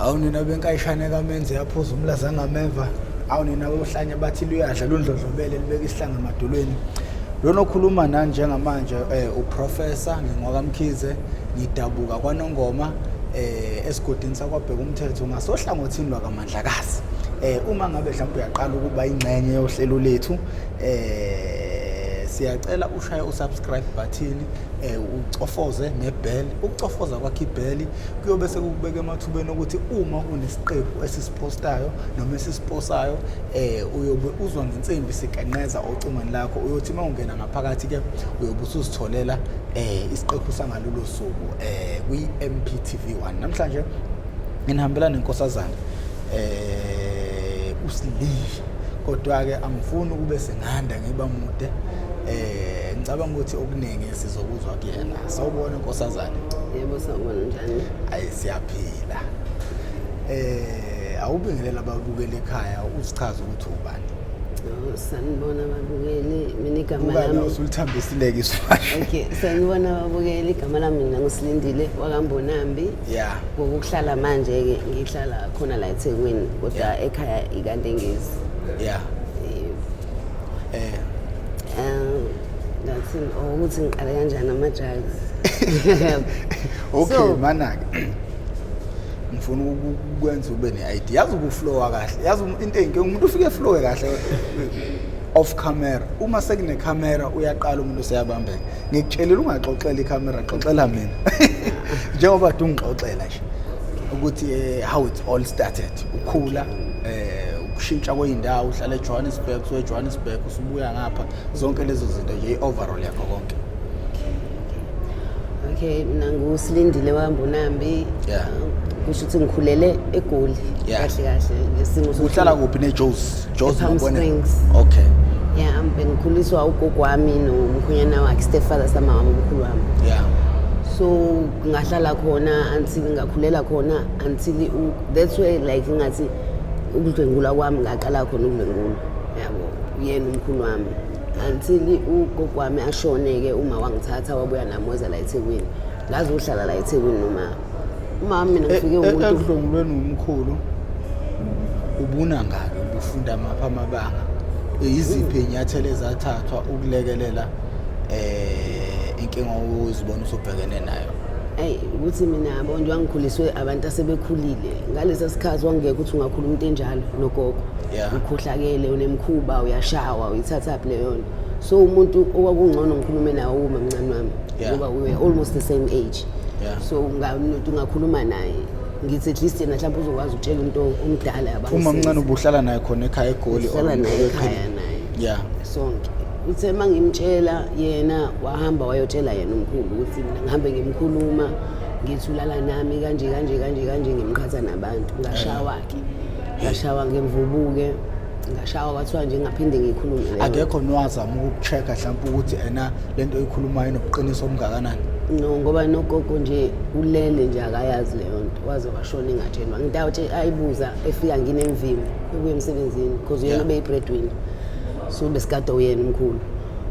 awunina benkayishane kamenze yaphuza umlaza ngameva awunina bohlanye bathi luyadla lundlodlobele libeka isihlanga emadolweni lona okhuluma nani njengamanje uprofessor ngingwakamkhize ngidabuka kwaNongoma esigodini sakwabheka umthetho ngasohlangothini lwakamandlakazi uma ngabe mhlawumbe uyaqala ukuba ingcenye yohlelo lethu siyacela ushaye usubscribe button ucofoze nebell ukucofoza kwakhe ibell kuyobe sekubeka emathubeni ukuthi uma unesiqephu esisipostayo noma esisiposayo uyobe uzwa ngensimbi siqenqeza ocingweni lakho uyothi mawungena ngaphakathi ke uyobe usuzitholela isiqephu sangalolu suku kwi MPTV1 namhlanje nginihambelana nenkosazana usilive kodwa ke angifuni ukube senganda ngiba mude ngicabanga ukuthi okuningi sizokuzwa kuyena sawubona inkosazana yebo sawubona njani ayi siyaphila awubingelela ababukeli ekhaya usichaze ukuthi ubani sanibona ababukeli mina igama lami usulithambisile isifasho okay sanibona ababukeli igama lami mina ngusilindile wakambonambi yeah ngokuhlala manje ke ngihlala khona la eThekwini kodwa ekhaya ikandengezi yeah that's ukuthi ngiqale kanjani ama-drugs okay mana ke ngifuna ukwenza ube ne-idea yazi ukuflowa kahle yazi into enke umuntu ufike flowe kahle off camera uma sekune camera uyaqala umuntu useyabambeka ngikutshelela ungaxoxela icamera xoxela mina njengoba ungixoxela nje ukuthi how it all started ukhula ukushintsha kweindawo uhlala eJohannesburg Johannesburg usubuya ngapha zonke lezo zinto nje overall yakho konke okay mina ngusilindile wambonambi yeah kusho ukuthi ngikhulele eGoli kahle kahle ngesimo uhlala kuphi neJoes ngibona okay yeah ngikhuliswa ugogo wami nomkhonyana wakhe stepfather sama wami umkhulu wami yeah so ngahlala khona until ngakhulela khona until that's why like ngathi ukudlwengula kwami ngaqala khona ukudlwengula yabo uyena umkhulu wami until ugogo wami ashone ke uma wangithatha wabuya nami weza la eThekwini ngaze uhlala la eThekwini noma uma mina ngifike umuntu ekudlwengulweni umkhulu ubuna ngake ubufunda amapha amabanga iziphi inyathelo ezathathwa ukulekelela inkinga ozibona usubhekene nayo hey ukuthi mina yabo nje wangikhuliswe abantu asebekhulile ngalesa sikhathi wangeke ukuthi ungakhuluma into enjalo nogogo ukhohlakele unemkhuba uyashawa uyithatha phi leyo nto so umuntu owakungcono ngikhulume nawe uma mncane wami ngoba we were almost the same age so ungakhuluma naye ngithi at least yena mhlawumbe uzokwazi ukutshela into omdala yabantu uma mncane ubuhlala naye khona ekhaya eGoli uhlala naye ekhaya naye yeah sonke uthe mangimtshela yena wahamba wayotshela yena umkhulu ukuthi mina ngihambe ngimkhuluma ngithulala nami kanje ngimqhatha nabantu ngashawa ke ngashawa ngemvubuke ngashawa kwathiwa nje ngaphinde ngikhulume akekho nowazama ukuchecka mhlawumbe ukuthi ena lento oyikhulumayo inobuqiniso obungakanani no ngoba nogogo nje ulele nje akayazi leyo nto waze washona engatshelwa ngidawuthi ayibuza efika nginemvimbi ukuya emsebenzini because yena beyibreadwinner so besikade uyena umkhulu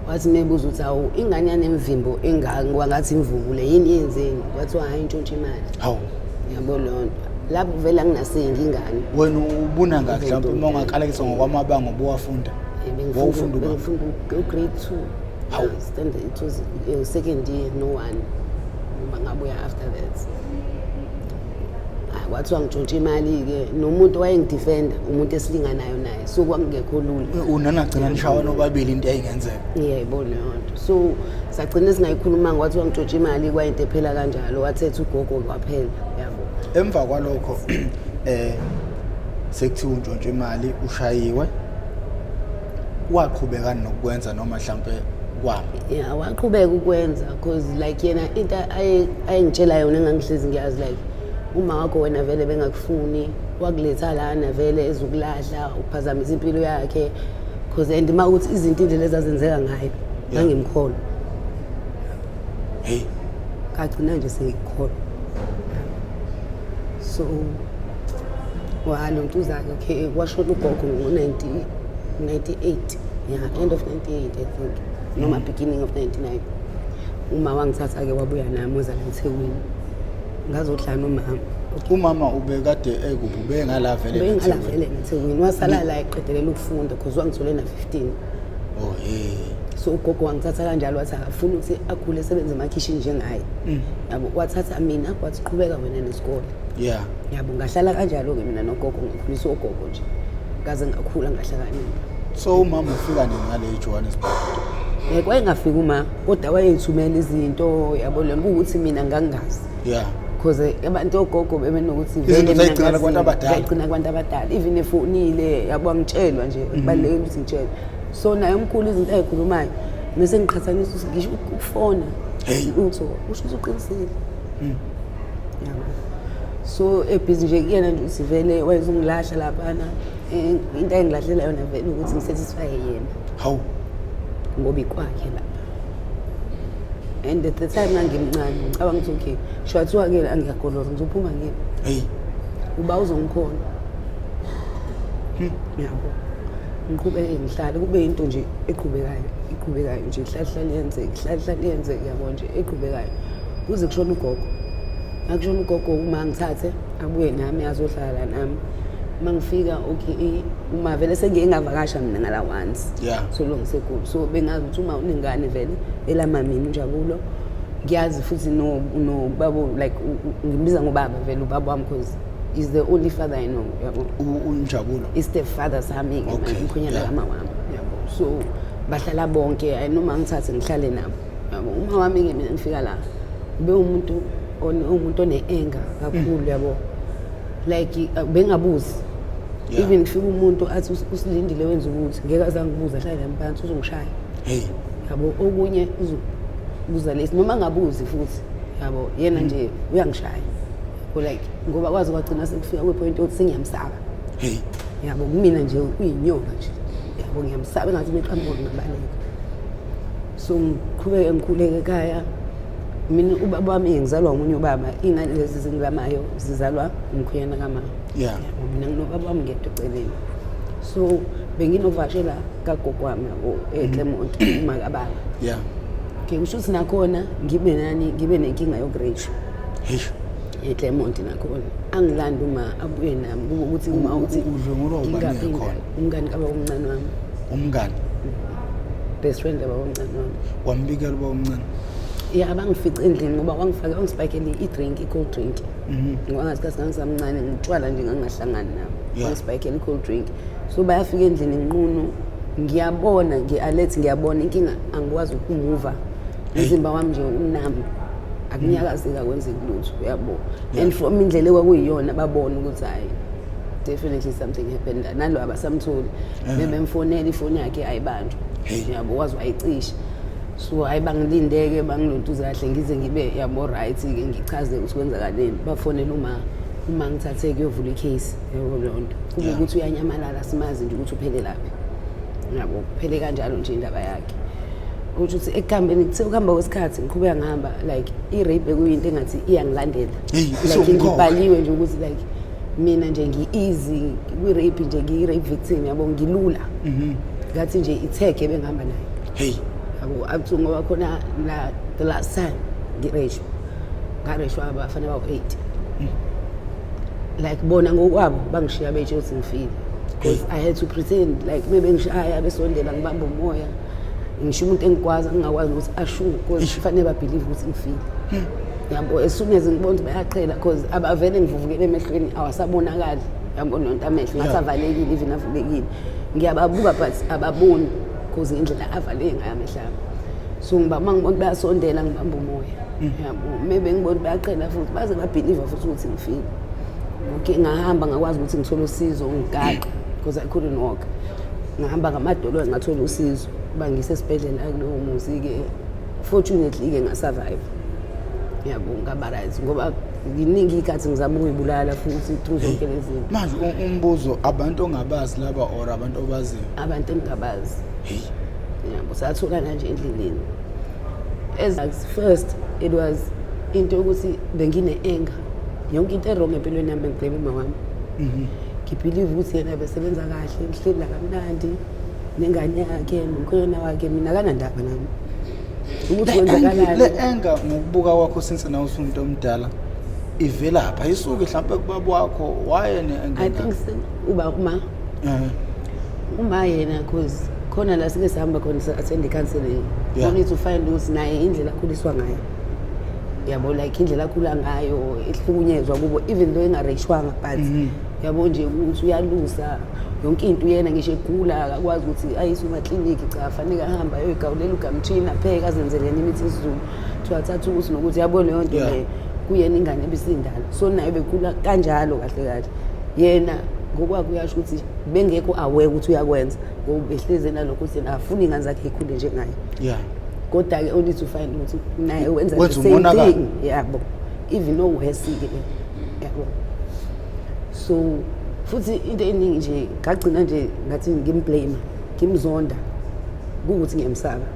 wathi mebuza ukuthi awu ingane yanemvimbo engaka ngwangathi imvubule yini yenzeni wathiwa hayi intshontshe imali hawu yabo lonto lapho vela nginasengi ingane wena ubuna ngakho mhlawumbe uma ungaqalekisa ngokwamabanga obuwafunda ngifunda grade 2 hawu stand it was second year no one ngabuya after that kwathiwa ngitshontshe imali ke nomuntu wayengidefenda umuntu esilinganayo naye so kwangekho lula unanagcina nishawa nobabili into eyingenzeka yebo leyo so sagcina singayikhuluma kwathiwa ngitshontshe imali kwayinto ephela kanjalo wathetha ugogo kwaphela yabo emva kwalokho sekuthiwa untshontshe imali ushayiwe waqhubeka nokwenza noma mhlambe kwami yeah waqhubeka ukwenza because like yena into ayengitshela yona engangihlezi ngiyazi like uma wakho wena vele bengakufuni wakuletha lana vele ezukulahla ukuphazamisa impilo yakhe because and uma ukuthi izinto indlela ezazenzeka ngayo ngangimkholo hey kagcina nje sengikholwa so walonto uzake okay kwashona ugogo ngo-98 yeah end of 98 I think noma beginning of 99 uma wangithatha ke wabuya nami oza la eThekwini ngazohlala nomama umama ubekade ekuphi ubengala vele bengala vele eThekwini wasala la eqedelela ukufunda because wangithole na 15 oh so ugogo wangithatha kanjalo wathi akafuna ukuthi akhule esebenze emakhishini njengaye yabo wathatha mina wathi qhubeka wena nesikole yabo ngahlala kanjalo ke mina nogogo ngikhuliswa ugogo nje kaze ngakhula ngahlakanipha so umama ufika nini ngale eJohannesburg kwayengafika uma kodwa wayeyithumela izinto yabo lembukuthi mina ngangazi because abantu ogogo bebenokuthi vele mina ngicela kwabantu abadala ngicina kwabantu abadala even efonile yabo angitshelwa nje kubaleke ukuthi ngitshele so naye umkhulu izinto ayikhulumayo bese ngiqhathanisa ukuthi ngisho ukufona utho usho ukuthi uqinisile yabo so ebhizi nje kuyena nje usivele wayezongilahla laphana into engilahlela yona vele ukuthi ngisatisfy yena hawu ngoba ikwakhe lapha and at the time ngangimncane ngicabanga ukuthi okay shwathiwa ke angiyagolora ngizophuma ngini uba uzongikhona yabo ngiqhubeke ngihlale kube into nje eqhubekayo nje ihlahla liyenzeke yabo nje eqhubekayo kuze kushona ugogo akushona ugogo uma ngithathe abuye nami azohlala nami mangifika okay uma vele sengike ngavakasha mina ngala once so long sekulu so bengazi ukuthi uma unengane vele elamamini uNjabulo ngiyazi futhi no babo like ngimbiza ngobaba vele ubaba wami because is the only father I know yabo uNjabulo is the father sami ngikhunyana kama wami yabo so bahlala bonke ayinoma ngithathe ngihlale nabo yabo uma wami ke mina ngifika la ube umuntu one-anger kakhulu yabo like bengabuzi even ngifika umuntu athi usilindile wenza ukuthi ngeke azangibuza hlala emphansi uzongishaya yabo okunye uzobuza lesi noma ngabuzi futhi yabo yena nje uyangishaya like ngoba kwazi kwagcina sekufika kwepoint yokuthi sengiyamsaba yabo kumina nje uyinyoka nje yabo ngiyamsaba engathi meqhamuka ngabaleka so ngikhuleke ekhaya mina ubaba wami ngizalwa umunye ubaba ingane lezi zingilamayo zizalwa umkhuyana kama mina nginobaba wami ngedwa eceleni so benginovashela kagogo wami yabo eClermont umakababa okay kusho ukuthi nakhona ngibe nenkinga yokureach eClermont nakhona angilanda uma abuye nami kube ukuthi uma uthi uDlwengulwa ubani khona umngani kaba omncane wami umngani best friend aba omncane wami wambikela uba omncane abangifica endlini ngoba wangispakele i-drink i-cold drink ngiwangasikhathi ngangisamncane ngitshwala nje ngangingahlangani nabo wangispakele i-cold drink so bayafika endlini nginqunu ngiyabona ngi-alert ngiyabona inkinga angikwazi ukumuva umzimba wami nje unami akunyakazeka kwenzeka lutho uyabo and from indlela ekwakuyiyona babona ukuthi hayi definitely something happened nalo abasamtholi bebemfonela ifoni yakhe ayibanjwa yabo wazi wayicisha so hayi bangilindeke bangilontuza kahle ngize ngibe yabo right ke ngichaze ukuthi kwenzakaleni bafonela uma ngithathe kuyovula icase yabo lonto kube ukuthi uyanyamalala simazi nje ukuthi uphele laphi yabo kuphele kanjalo nje indaba yakhe ukuthi ekuhambeni kuthe ukuhamba kwesikhathi ngiqhubeka ngihamba like i-rape ekuyinto engathi iyangilandela like ngibhaliwe nje ukuthi like mina nje ngi-easy kwi-rape nje ngiyi-rape victim yabo ngilula ngathi nje itheke bengihamba nayo yabo abuthi ngoba khona la the last time ngareshwa abafana bawu-8 like bona ngokwabo bangishiya betshe ukuthi ngifile because I had to pretend like bebengishaya besondela ngibamba umoya ngisho umuntu engikwazi ngingakwazi ukuthi ashu because kufanele babelieve ukuthi ngifile yabo as soon as ngibona ukuthi bayaqhela because abavele ngivuvukele emehlweni awasabonakali yabo nonto amehlo ngathi avalekile even avulekile ngiyababuka but ababoni because indlela avale ngayo amehlami so ngibona bayasondela ngibamba umoya yabo maybe ngibona bayaqhela futhi baze babelieve futhi ukuthi ngifile okay ngahamba ngakwazi ukuthi ngithole usizo ngigaqa because I couldn't walk ngihamba ngamadolo ngathola usizo bangise esibhedlela kulowo muzi ke fortunately ke ngasurvive yabo ngaba right ngoba nginingi ikhathi ngizama ukuyibulala futhi through zonke lezi zinto manje umbuzo abantu ongabazi laba or abantu obaziyo abantu engabazi yabo satholana nje endleleni as first it was into ukuthi bengine anger yonke into errong empilweni yami ngibheke mama wami ngibelieve ukuthi yena besebenza kahle ngihleli kamnandi nengane yakhe nomkhona wakhe mina kanandaba nami ukuthi kwenzakalani le anger ngokubuka kwakho since na usumuntu omdala ivelapha isuke mhlawumbe kubaba wakho wayena I think uba uma yena cause khona la sike sihamba khona attend counseling you need to find ukuthi naye indlela akhuliswa ngayo yabo like indlela akhula ngayo ihlukunyezwa kubo even though engareshwanga but yabo nje ukuthi uyalusa yonke into yena ngisho egula akakwazi ukuthi ayise uma clinic cha fanele ahamba ayogawulela ugamthini apheka azenzele imithi isizulu twathatha ukuthi nokuthi yabona leyo nto le kuyena ingane ebisindala so naye bekhula kanjalo kahle kahle yena ngokwakho uyasho ukuthi bengekho aware ukuthi uyakwenza ngoba behleze nalokho ukuthi afuna ingane zakhe ikhule njengaye kodwa ke only to find ukuthi naye wenza the same thing yabo even though uhesike yabo so futhi into eningi nje ngagcina nje ngathi ngimblame ngimzonda ukuthi ngiyamsaba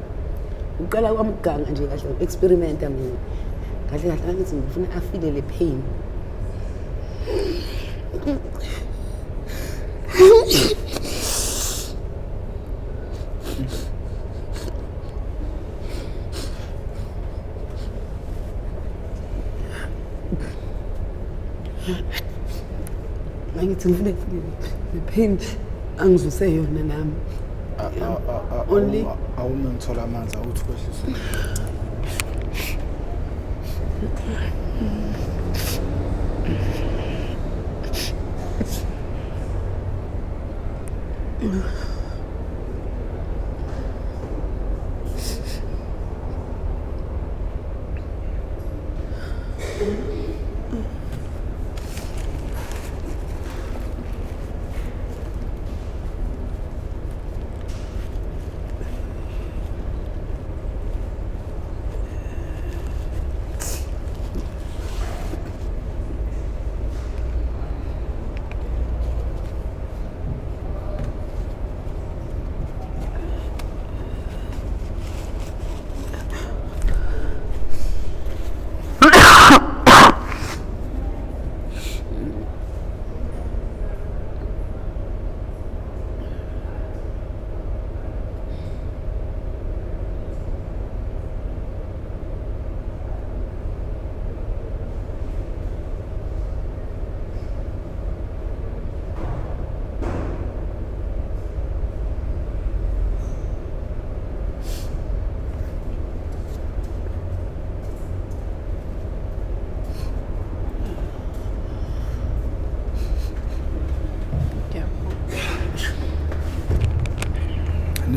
uqala kwami ukuganga nje kahle experiment mina kahle kahle ngathi ngifuna afile le pain Ngithi ngifuna le pain angizuse yona nami only awume ngithola amanzi awuthi kwehlise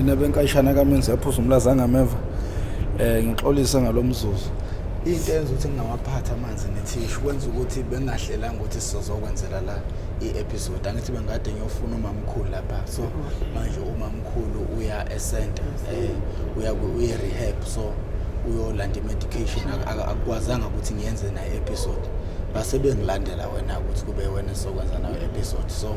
nina benkayishana kamenzi yaphuza umlaza ngameva ngixolisa ngalomzuzu into enza ukuthi ngingawaphatha amanzi nethishu kwenza ukuthi bengahlelanga ukuthi sizokwenzela la i-episode angithi bengade ngiyofuna umamkhulu lapha so manje umamkhulu uya e-center uya rehab so uyolanda i-medication akukwazanga ukuthi ngiyenze nayo episode base bengilandela wena ukuthi kube wena sokwenza nayo episode so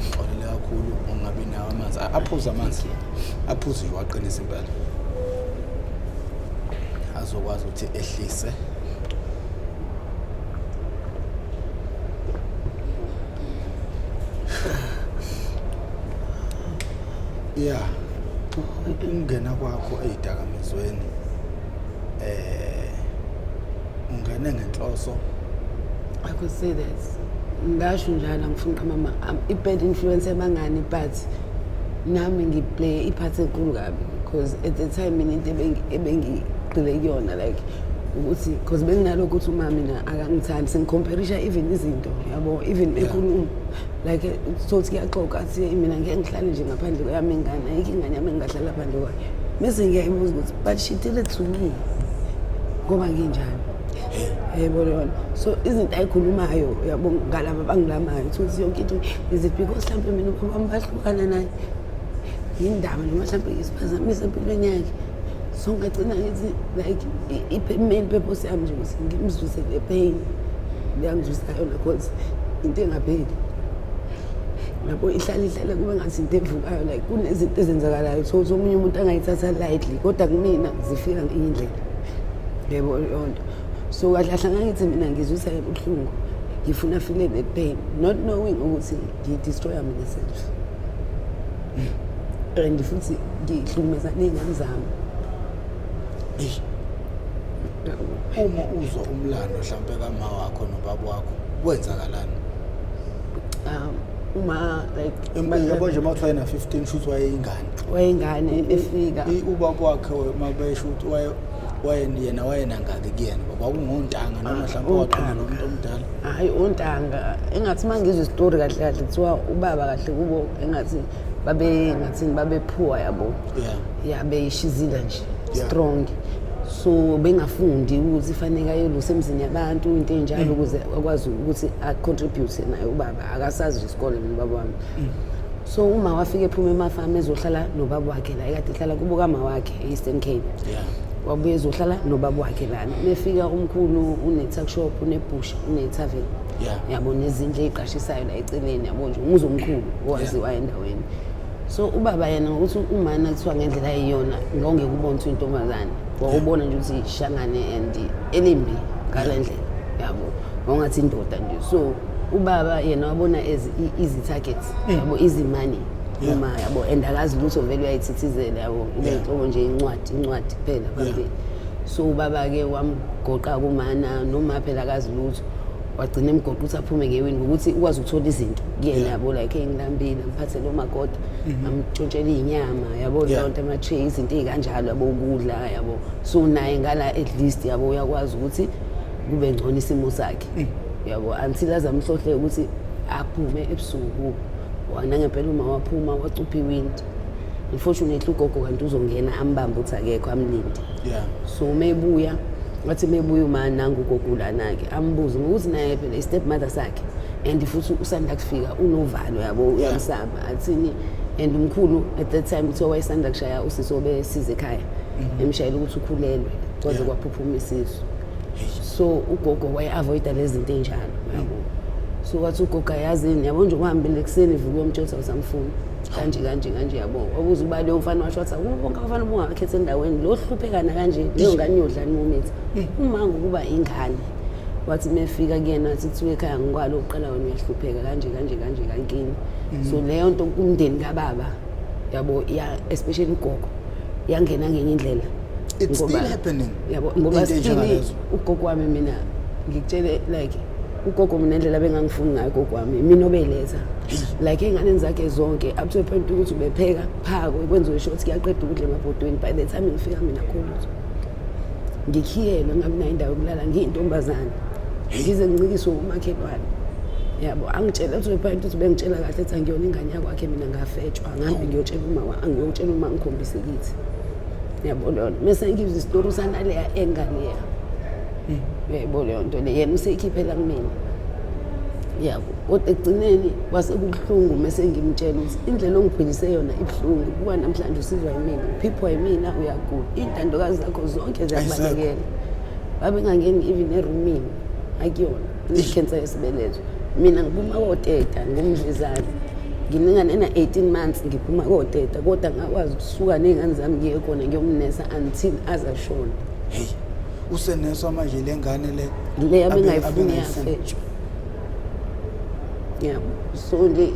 ngixolele kakhulu ungabi nawo amanzi aphuza amanzi aphuze waqinisa impela azokwazi ukuthi ehlise ungena kwakho ezidakamizweni ungene ngenhloso I could say that ngasho njalo ngifuna mama i-bad influence emangani but nami ngiplay iphathi enkulu kabi because at the time mina into ebengigxile kuyona like ukuthi because benginalokho ukuthi uma mina akangithandi sengicomparisa even izinto yabo even ekhuluma like sothi kuyaxoxa athi mina ngeke ngihlale nje ngaphandle kwami ingane ayikho ingane yami engahlala phandle kwayo bese ngiyayibuza ukuthi but she did it to me ngoba nginjani yebo yona so izinto ayikhulumayo yabo ngalabo bangilamayo ukuthi yonke into is it because mhlawumbe mina ubaba bahlukana naye indaba noma mhlawumbe isiphazamisa empilweni yakhe so ngagcina ngithi like i-main purpose yami nje ukuthi ngimzuse le pain ngiyangizwisa yona because into engapheli lapho ihlala kube ngathi into evukayo like kunezinto ezenzakalayo so omunye umuntu angayithatha lightly kodwa kumina zifika ngeyindlela yebo yonke so kahle ngithi mina ngizwisa ubuhlungu ngifuna feel the pain not knowing ukuthi ngidestroy myself and futhi ngihlukumeza ney'ngane zami Uma uzwa umlando mhlambe kama wakho nobaba wakho kwenzakalani? Uma like Yabo nje mawuthwa na 15 shoot wayengane efika ubaba wakhe mabesho ukuthi wayena ngaki kuyena kwakungontanga noma mhlawumbe waqhina nomuntu omdala. Hayi ontanga engathi mangizwe istory kahle kahle kuthiwa ubaba kahle kubo engathi babephuwa yabo. Yeah beyishizila nje strong. So bengafundi ukuthi fanele ayeluse emzini yabantu into enjalo ukuze akwazi ukuthi acontribute naye ubaba akasazi isikole nobaba wami. So uma wafika ephuma emafamu ezohlala nobaba wakhe la ekade ehlala kubo kama wakhe eEastern Cape. Wabuye ezohlala nobaba wakhe lana. Mefika umkhulu une-tuck shop une-bush une-tavern. Yabo nezindle eziqashisayo la eceleni yabo nje umuzi omkhulu owaziwa endaweni. So ubaba yena ukuthi umana kuthiwa ngendlela eyiyona ngongeke ubone ukuthi intombazane wawubona nje ukuthi ishangane and elimbi ngalendlela yabo ongathi indoda nje. So ubaba yena wabona as easy targets yabo easy money uma yabo and akazi lutho vele uyayithithizela yabo ile nhlobo nje incwadi kuphela phambili. So ubaba ke wamgoqa kumana noma phela akazi lutho wagcina emgoqa ukuthi aphume ngewini ukuthi ukwazi ukuthola izinto kuyena yabo like engilambile ngiphathele umakoti amtshontshela inyama yabo lonke ama-tray izinto ezikanjalo yabo ukudla yabo. So naye ngala at least yabo uyakwazi ukuthi kube ngcono isimo sakhe yabo until azamhlohle ukuthi aphume ebusuku. Wanangempela uma waphuma wacupha iwindi unfortunately ugogo kanti uzongena ambambe uthi akekho amlindi. So mebuya wathi mebuya uma nanga ugogo lana-ke ambuze ngokuthi naye phela i-step mother sakhe and futhi usanda kufika unovalo yabo uyamsaba athini. And umkhulu at that time kuthiwa wayesanda kushaya usisi obesiza ekhaya emshayela ukuthi ukhulelwe kwaze kwaphuphuma isisu. So ugogo waye-avoida lezi zinto enjalo yabo. So wathi ugogo yazini yabo nje uhambile ekuseni vuka uyomtshotha usamfuna kanje yabo. Wabuza ubali umfana washo wathi bonke abafana bungakhethe endaweni lo hluphekana kanje leyo ngane yodlani momithi umango kuba ingane. Wathi mefika kuyena wathi kuthiwa ekhaya ngikwalo uqala wena uyahlupheka kanje kankini. So leyo nto kumndeni kababa yabo especially ugogo yangena ngenye indlela. It's still happening yabo ngoba still ugogo wami mina ngikutshele like ugogo mina indlela bengangifuni ngayo ugogo wami mina obeletha like ingane zakhe zonke up to a point ukuthi ubepheka phako kwenziwe short kuyaqeda ukudla emabhodweni. By the time ngifika mina khulu ngikhiyelwe ngabina indawo yokulala ngiyintombazana ngize ngincikiswe umakhelwane yabo. Angitshela ukuthi point ukuthi bengitshela kahle ethi angiyona ingane yakwakhe mina ngafetshwa ngihambe ngiyotshela uma ngikhombise kithi yabo lona mase ngizwe isitori sanaleya engane yabo leyo nto le yena useyikhiphela kumina yabo. Kodwa ekugcineni kwasekubuhlungu mase ngimtshela ukuthi indlela ongiphilise yona ibuhlungu kuba namhlanje usizwa yimina uphipho yimina uyagula intandokazi zakho zonke ziyabalekela babengangeni even erumini akuyona ikhensa yesibeletho. Mina ngiphuma koteta ngumdlezane nginingane na 18 months ngiphuma koteta kodwa ngakwazi ukusuka nezingane zami ngiye khona ngiyomnesa until azashona. Useneswa manje lengane le abengayifuni yafetshwa yabo. So nje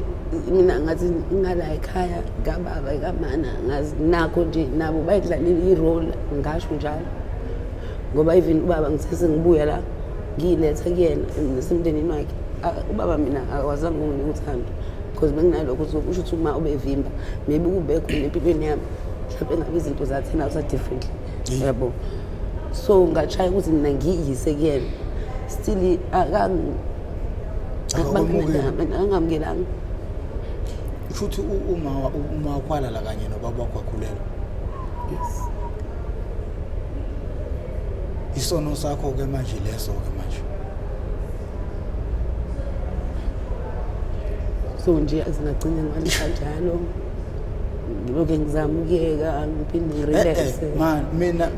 mina ngathi ngala ekhaya ngababa kamana ngazi nakho nje nabo bayidlalile irole ngasho njalo ngoba even ubaba ngithe ngibuya la ngiyiletha kuyena nesemndenini wakhe ubaba mina awazange unginike uthando because benginalokho usho ukuthi uma ubevimba maybe kube khona empilweni yami mhlawumbe ngabe izinto zathina usa differently yabo. So ngatshaya ukuthi mina ngiyise kuyena still angamkelanga futhi uma kwalala kanye nobaba wakho wakhulelwa. Isono sakho ke manje leso ke manje. So nje azingagcina ngale kanjalo ngiloke ngizamukeka ngiphinde ngirelaxe.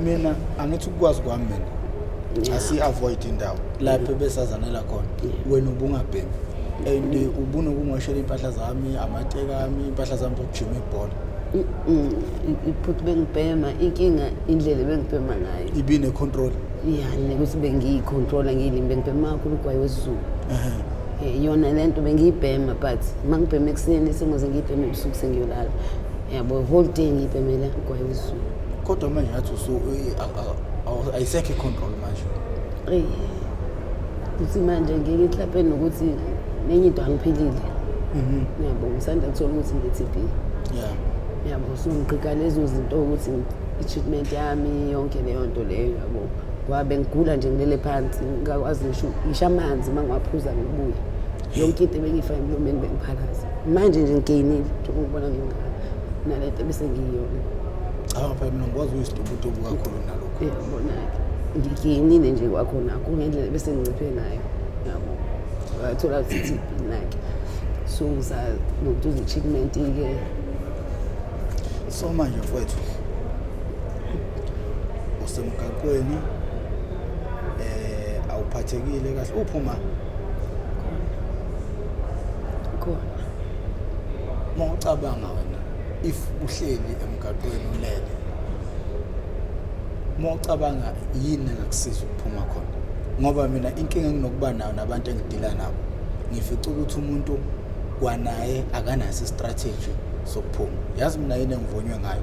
Mina angithi ukwazi kwami mina asi avoid indawo lapho besazanela khona wena ubungabhemi and ubune ukungashela impahla zami amateka ami impahla zami zokujima ibhola. Iphuthu bengibhema inkinga indlela bengibhema ngayo ibine control yani ukuthi bengiyicontrola ngiyilimi bengibhema kakhulu kwaye wesizulu yona lento bengiyibhema but mangibhema ekuseni sengoze ngiyibhema ebusuku sengiyolala yabo whole day ngibhemela kwaye wesizulu. Kodwa manje ngathi ayisekho control Kuthi manje ngeke ihlapeni ukuthi nenye into angiphilile. Yabo ngisanda kuthola ukuthi nge-TB. Yabo so ngiqika lezo zinto ukuthi i-treatment yami yonke leyo nto leyo yabo. Kwabe ngigula nje ngilele phansi ngakwazi ngisho amanzi mangwaphuza ngibuye. Yonke into ebengifaka emlomeni bengiphalaza. Manje nje ngigeyinile ukubona ngingaka nalento bese ngiyona. Phela mina ngikwazi uyisidubudubu kakhulu nalokho. Yabona-ke ngigeyinile nje kwakhona kungendlela bese ngiciphe nayo. Yabo wathola ukuthi like so nokuthi uzi-treatment-ke. So manje mfowethu usemgaqweni awuphathekile kahle uphuma khona mawucabanga wena if uhleli emgaqweni ulele mawucabanga yini ngakusiza ukuphuma khona ngoba mina inkinga enginokuba nayo nabantu engidila nabo ngifica ukuthi umuntu kwanaye akanaso strategy sokuphuma yazi mina yini engivunywe ngayo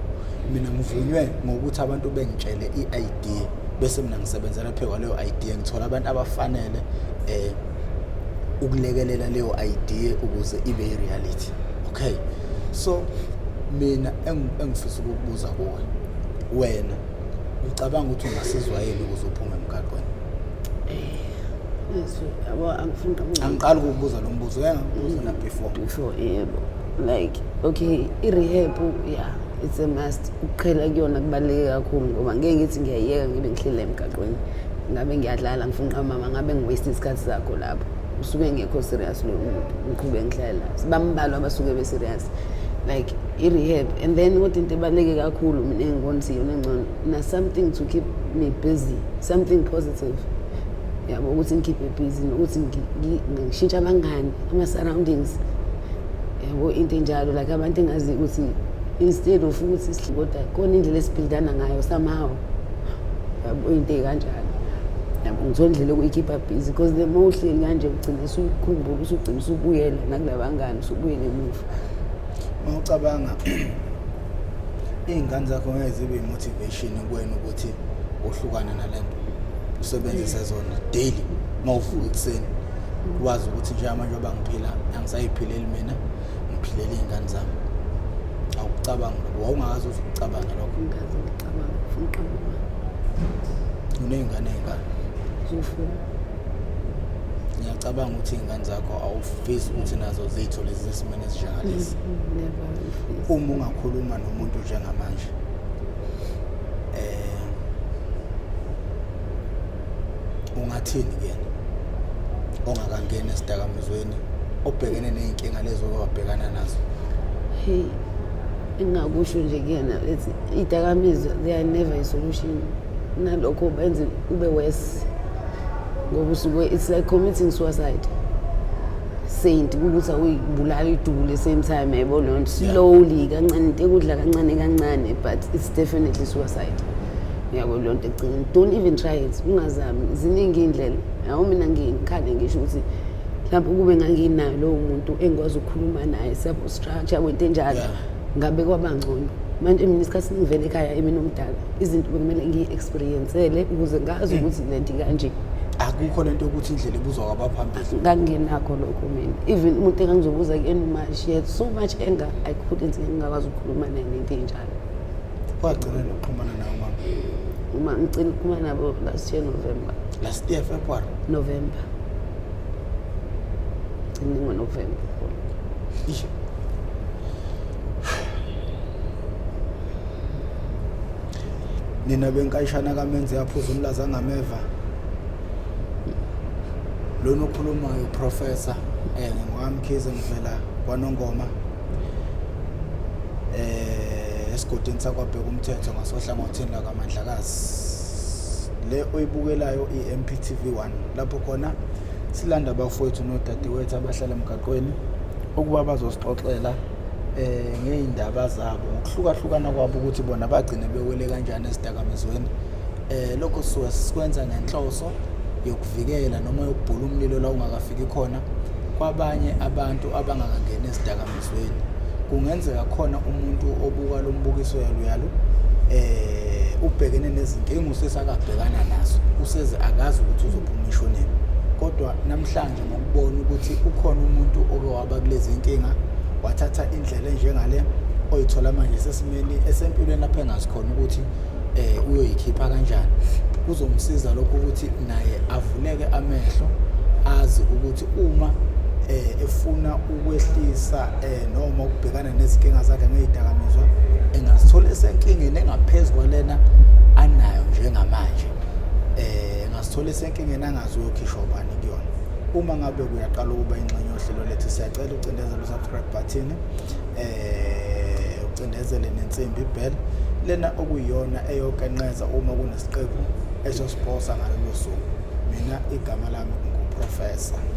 mina ngivunywe ngokuthi abantu bengitshele i-idea bese mina ngisebenzela phela leyo idea ngithola abantu abafanele ukulekelela leyo idea ukuze ibe reality. Okay, so mina engifisa ukubuza kuwe wena ucabanga ukuthi ungasizwa yini ukuze uphume emgaqweni? Yabo angiqala ukubuza lo mbuzo uyangibuza na before yebo like okay i-rehab yeah it's a must ukuqhela kuyona kubaluleke kakhulu ngoba ngeke ngithi ngiyayeka ngibe ngihlele emgaqweni ngabe ngiyadlala ngifuna mama ngabe ngiwaste isikhathi sakho lapho usuke ngekho serious lo ngiqhubeke ngidlala sibambalwa abasuke be serious like i-rehab and then what into ebaluleke kakhulu mina engibona ukuthi yona ngcono na something to keep me busy something positive yabo ukuthi ngikhiphe busy nokuthi ngishintsha abangani ama-surroundings yabo into enjalo like abantu engazi ukuthi instead of ukuthi sihlokoda khona indlela esiphildana ngayo somehow yabo into ekanjalo yabo ngithola indlela yokuyikhipha busy because the more uhleli kanje ugcina usukhumbula usugcina usubuyela nakulabangani usubuyela emuva. Mawucabanga iy'ngane zakho ngeke zibe i-motivation kuwena ukuthi uhlukane nalento usebenzise zona daily mawuvuka ekuseni wazi ukuthi nje manje abangiphila angisayiphileli mina ngiphilela iy'ngane zami awucabanga lokho wawungakazi ukucabanga lokho ngikaze ngicabanga ufuna uney'ngane ey'ngane zifuna ngiyacabanga ukuthi iy'ngane zakho awufisi ukuthi nazo ziy'thole zisesimeni esinjengalesi uma ungakhuluma nomuntu njengamanje ungathini kuyena ongakangena esidakamizweni obhekene ney'nkinga lezo owabhekana nazo? Hey engakusho nje kuyena ethi idakamizwa they are never a solution nalokho benze ube worse ngoba usuke it's like committing suicide saint ukuthi awuyibulala idule same time yabo lonto slowly kancane into ekudla kancane but it's definitely suicide yabo lonto egcina don't even try it ungazami ziningi indlela yawo mina ngikhale ngisho ukuthi mhlawumbe kube nganginayo lo muntu engikwazi ukukhuluma naye support structure wento enjalo ngabe kwabangcono manje mina isikhathi ngivele ekhaya emini omdala izinto bekumele ngiyi-experience-ele ukuze ngazi ukuthi lento kanje akukho lento ukuthi indlela ibuzwa kwabaphambili nganginakho lokho mina even umuntu engangizobuza kuyena she had so much anger I couldn't ngingakwazi ukukhuluma naye nento enjalo kwagcina nokuxhumana nawo mama uma ngicela ukukhuluma nabo last year February November November isho nina benkayishana kamenze yaphuza umlaza angameva lo nokhulumayo uprofessor ngwamkhize ngivela kwaNongoma esigodini sakwabheka umthetho ngasohlangothini lakaMandlakazi le oyibukelayo iMPTV1 lapho khona silanda abafowethu nodadewethu abahlala emgaqweni ukuba bazosixoxela ngeindaba zabo ukuhlukahlukana kwabo ukuthi bona bagcine bewele kanjani esidakamizweni lokho sikwenza ngenhloso yokuvikela noma yokubhula umlilo la ungakafiki khona kwabanye abantu abangakangena esidakamizweni kungenzeka khona umuntu obuka lo mbukiso yalo ubhekene nezinkinga usesakabhekana nazo useze akazi ukuthi uzophuma ishoneni kodwa namhlanje ngokubona ukuthi ukhona umuntu oke waba kulezi inkinga wathatha indlela enjengale oyithola manje sesimeni esempilweni lapha engazikhona ukuthi uyoyikhipha kanjani kuzomsiza lokho ukuthi naye avuleke amehlo azi ukuthi uma efuna ukwehlisa noma ukubhekana nezinkinga zakhe ngezidakamizwa engazithola esenkingeni engaphezulu kwalena anayo njengamanje engazithola esenkingeni angazi uyokhishwa ubani kuyona uma ngabe kuyaqala ukuba ingxenye yohlelo lethu siyacela ucindezele u-subscribe button ucindezele nensimbi bell lena okuyiyona eyokenqeza uma kunesiqephu esosposa ngalolu suku mina igama lami nguprofessor